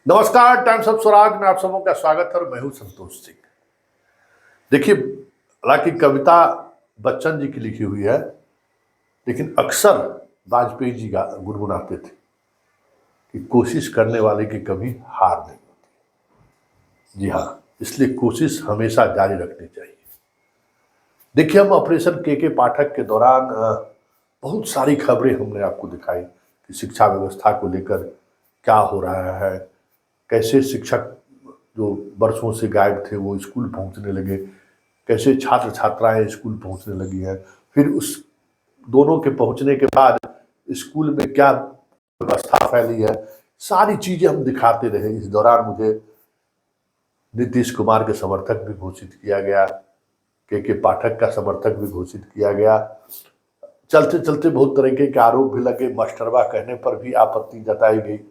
नमस्कार, times of Swaraj में आप सबों का स्वागत है और मैं हूं संतोष सिंह। देखिए, हालांकि कविता बच्चन जी की लिखी हुई है, लेकिन अक्सर वाजपेयी जी गुनगुनाते थे कि कोशिश करने वाले की कभी हार नहीं होती। जी हाँ, इसलिए कोशिश हमेशा जारी रखनी चाहिए। देखिए, हम ऑपरेशन के पाठक के दौरान बहुत सारी खबरें हमने आपको दिखाई कि शिक्षा व्यवस्था को लेकर क्या हो रहा है, कैसे शिक्षक जो बरसों से गायब थे वो स्कूल पहुंचने लगे, कैसे छात्र छात्राएं स्कूल पहुंचने लगी हैं, फिर उस दोनों के पहुंचने के बाद स्कूल में क्या व्यवस्था फैली है, सारी चीजें हम दिखाते रहे। इस दौरान मुझे नीतीश कुमार के समर्थक भी घोषित किया गया, के पाठक का समर्थक भी घोषित किया गया। चलते चलते बहुत तरीके के आरोप भी लगे, मास्टरवा कहने पर भी आपत्ति जताई गई।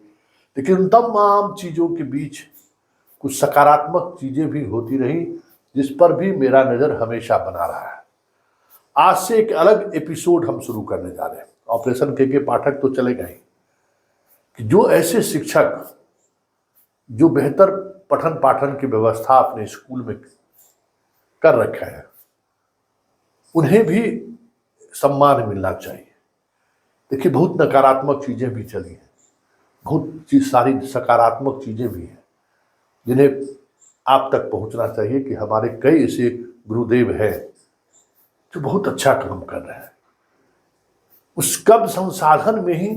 लेकिन उन तमाम चीज़ों के बीच कुछ सकारात्मक चीज़ें भी होती रही, जिस पर भी मेरा नज़र हमेशा बना रहा है। आज से एक अलग एपिसोड हम शुरू करने जा रहे हैं। ऑपरेशन के पाठक तो चले गए कि जो ऐसे शिक्षक जो बेहतर पठन पाठन की व्यवस्था अपने स्कूल में कर रखे हैं, उन्हें भी सम्मान मिलना चाहिए। देखिए, बहुत नकारात्मक चीज़ें भी चली हैं, बहुत सारी सकारात्मक चीज़ें भी हैं जिन्हें आप तक पहुंचना चाहिए कि हमारे कई ऐसे गुरुदेव हैं जो बहुत अच्छा काम कर रहे हैं। उस कम संसाधन में ही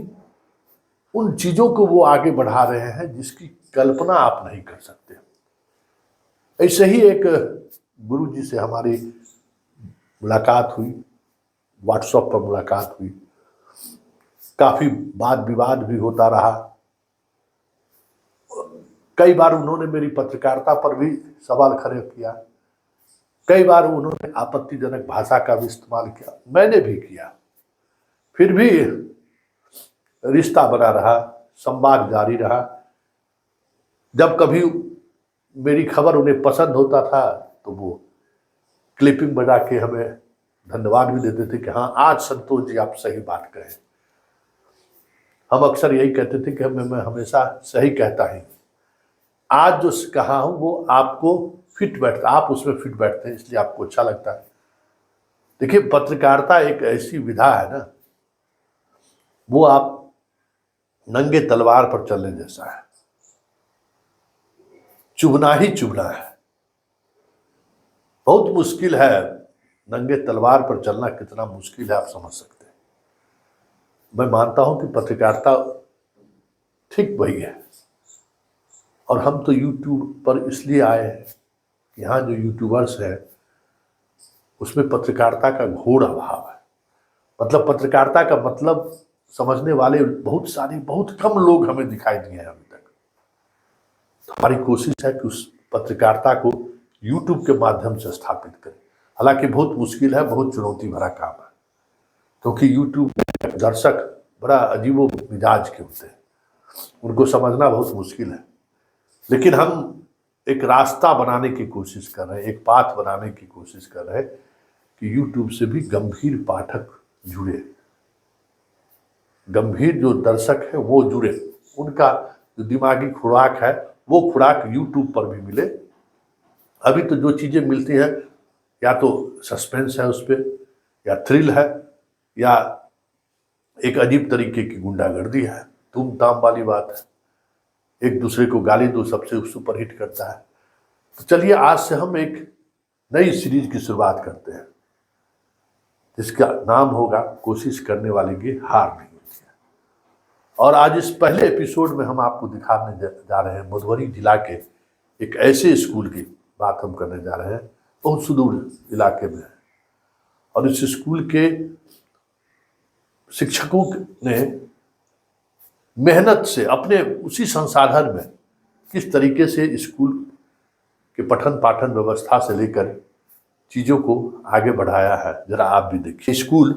उन चीज़ों को वो आगे बढ़ा रहे हैं जिसकी कल्पना आप नहीं कर सकते। ऐसे ही एक गुरु जी से हमारी मुलाकात हुई, व्हाट्सएप पर मुलाकात हुई, काफ़ी वाद विवाद भी होता रहा। कई बार उन्होंने मेरी पत्रकारिता पर भी सवाल खड़े किया, कई बार उन्होंने आपत्तिजनक भाषा का भी इस्तेमाल किया, मैंने भी किया। फिर भी रिश्ता बना रहा, संवाद जारी रहा। जब कभी मेरी खबर उन्हें पसंद होता था तो वो क्लिपिंग बजा के हमें धन्यवाद भी देते थे कि हाँ, आज संतोष जी आप सही बात कहें। हम अक्सर यही कहते थे कि मैं हमेशा सही कहता ही, आज जो कहा हूं वो आपको फिट बैठता, आप उसमें फिट बैठते हैं, इसलिए आपको अच्छा लगता है। देखिए, पत्रकारिता एक ऐसी विधा है ना, वो आप नंगे तलवार पर चलने जैसा है, चुभना ही चुभना है। बहुत मुश्किल है, नंगे तलवार पर चलना कितना मुश्किल है आप समझ सकते हैं। मैं मानता हूं कि पत्रकारिता ठीक वही है, और हम तो यूट्यूब पर इसलिए आए हैं कि यहाँ जो यूट्यूबर्स हैं उसमें पत्रकारिता का घोर अभाव है। मतलब पत्रकारिता का मतलब समझने वाले बहुत कम लोग हमें दिखाई दिए हैं अभी तक। तो हमारी कोशिश है कि उस पत्रकारिता को यूट्यूब के माध्यम से स्थापित करें। हालांकि बहुत मुश्किल है, बहुत चुनौती भरा काम है, क्योंकि यूट्यूब में दर्शक बड़ा अजीबो मिजाज के होते हैं, उनको समझना बहुत मुश्किल है। लेकिन हम एक रास्ता बनाने की कोशिश कर रहे हैं, एक पाथ बनाने की कोशिश कर रहे हैं कि यूट्यूब से भी गंभीर पाठक जुड़े, गंभीर जो दर्शक है वो जुड़े, उनका जो दिमागी खुराक है वो खुराक यूट्यूब पर भी मिले। अभी तो जो चीज़ें मिलती हैं, या तो सस्पेंस है उस पर, या थ्रिल है, या एक अजीब तरीके की गुंडागर्दी है, तुम ताम वाली बात है, एक दूसरे को गाली दो सबसे सुपरहिट करता है। तो चलिए, आज से हम एक नई सीरीज की शुरुआत करते हैं जिसका नाम होगा कोशिश करने वाले की हार नहीं होती है। और आज इस पहले एपिसोड में हम आपको दिखाने जा रहे हैं मधुबनी जिला के एक ऐसे स्कूल की बात हम करने जा रहे हैं, बहुत सुदूर इलाके में है। और इस स्कूल के शिक्षकों ने मेहनत से अपने उसी संसाधन में किस तरीके से स्कूल के पठन पाठन व्यवस्था से लेकर चीज़ों को आगे बढ़ाया है, जरा आप भी देखिए। स्कूल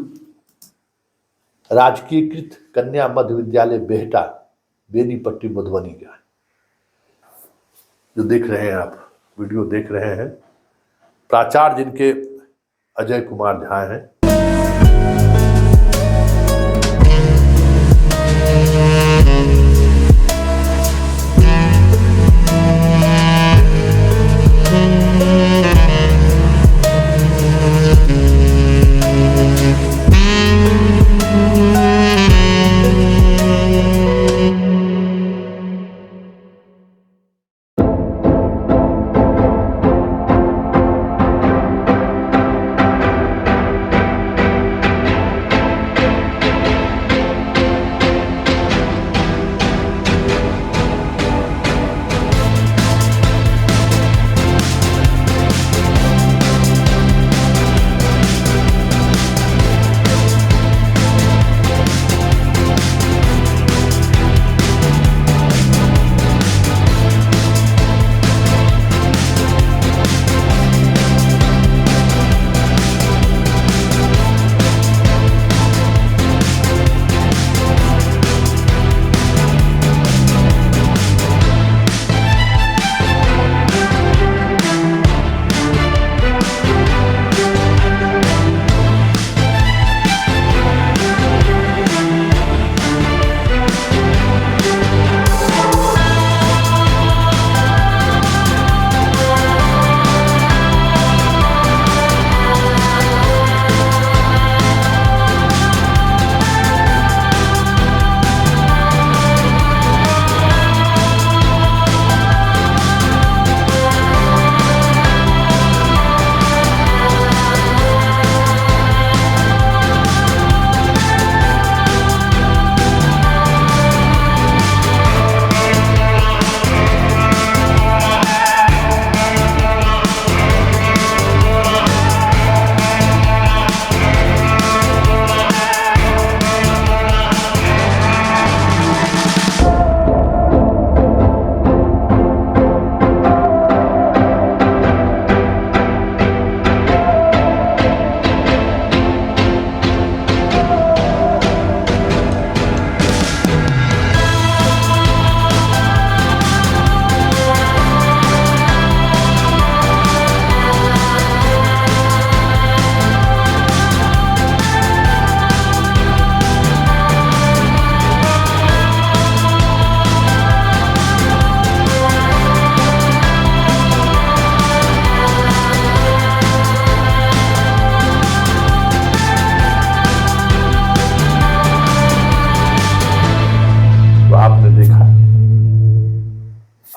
राजकीयकृत कन्या मध्य विद्यालय बेहटा, बेनीपट्टी, मधुबनी का जो देख रहे हैं आप, वीडियो देख रहे हैं। प्राचार्य जिनके अजय कुमार झा हैं।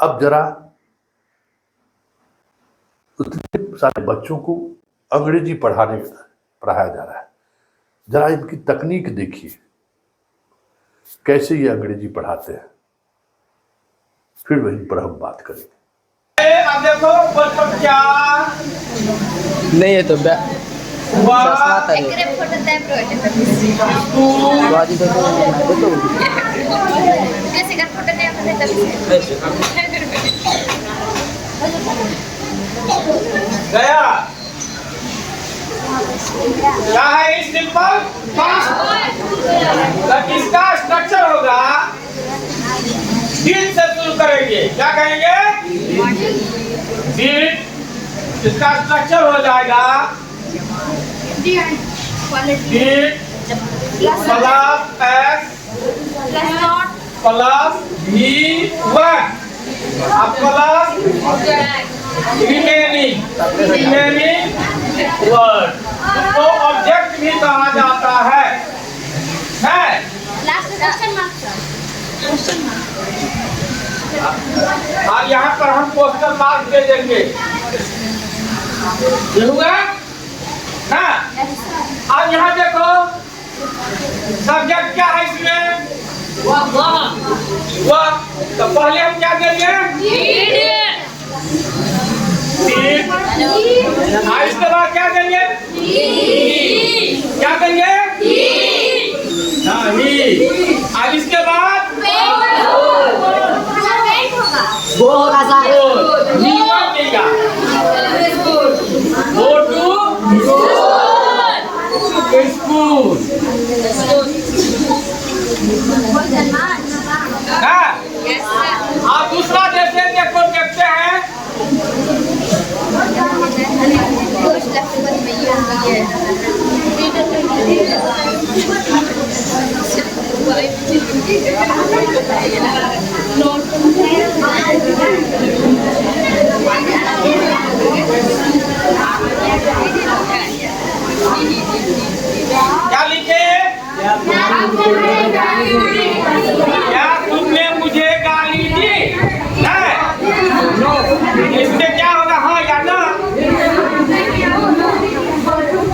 अब जरा उतने सारे बच्चों को अंग्रेजी पढ़ाया जा रहा है, जरा इनकी तकनीक देखिए कैसे ये अंग्रेजी पढ़ाते हैं, फिर वहीं पर हम बात करेंगे। अब देखो क्या नहीं है तो गया क्या है सिंपल इसका स्ट्रक्चर होगा, दिन से शुरू करेंगे, क्या कहेंगे दिन, इसका स्ट्रक्चर हो जाएगा दिन प्लस एक्स प्लस v1 अब प्लस रिमेनिंग वर्ड तो ऑब्जेक्ट भी कहा जाता है। और यहाँ पर हम क्वेश्चन मार्क दे देंगे, ये हुआ ना। अब यहाँ देखो सब्जेक्ट क्या है इसमें, वह तो पहले हम क्या देंगे इसके बाद क्या देंगे, क्या देंगे नहीं, और इसके बाद वो होगा गो टू स्कूल। आप दूसरा देखते हैं क्या लिखे, क्या तुमने मुझे गाली दी है, इसमें क्या होगा हाँ या ना,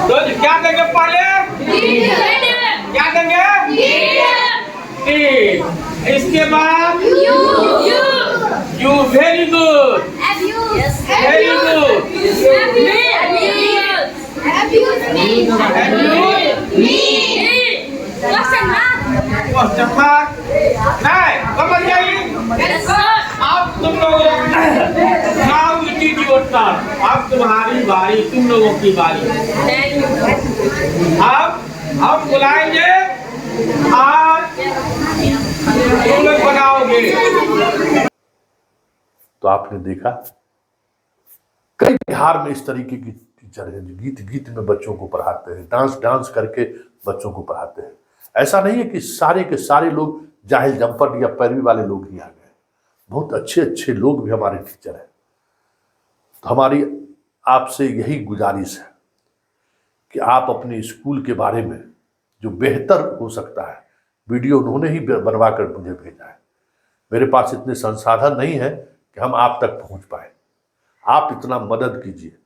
तो क्या देंगे पहले, क्या देंगे इसके बाद you, very good very good, question mark नहीं समझ गई। अब तुम लोगों now it is your turn, अब तुम्हारी बारी, तुम लोगों की बारी। अब हम बुलाएंगे और तुम लोग बनाओगे। तो आपने देखा कई बिहार में इस तरीके की टीचर है जो गीत में बच्चों को पढ़ाते हैं, डांस करके बच्चों को पढ़ाते हैं। ऐसा नहीं है कि सारे के सारे लोग जाहिल जंपर या पैरवी वाले लोग ही आ गए, बहुत अच्छे लोग भी हमारे टीचर हैं। तो हमारी आपसे यही गुजारिश है कि आप अपने स्कूल के बारे में जो बेहतर हो सकता है, वीडियो उन्होंने ही बनवा कर मुझे भेजा है, मेरे पास इतने संसाधन नहीं है कि हम आप तक पहुंच पाए, आप इतना मदद कीजिए।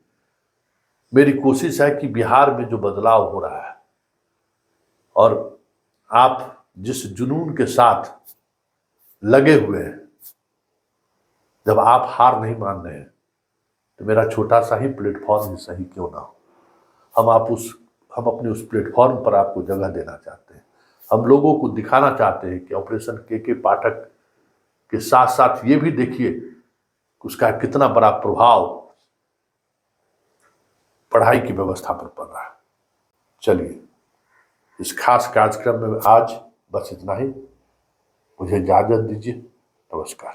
मेरी कोशिश है कि बिहार में जो बदलाव हो रहा है और आप जिस जुनून के साथ लगे हुए हैं, जब आप हार नहीं मान रहे हैं तो मेरा छोटा सा ही प्लेटफॉर्म ही सही क्यों ना हो, हम अपने उस प्लेटफॉर्म पर आपको जगह देना चाहते हैं। हम लोगों को दिखाना चाहते हैं कि ऑपरेशन के पाठक के साथ साथ ये भी देखिए उसका कितना बड़ा प्रभाव पढ़ाई की व्यवस्था पर पड़ रहा है। चलिए, इस खास कार्यक्रम में आज बस इतना ही, मुझे इजाजत दीजिए। नमस्कार।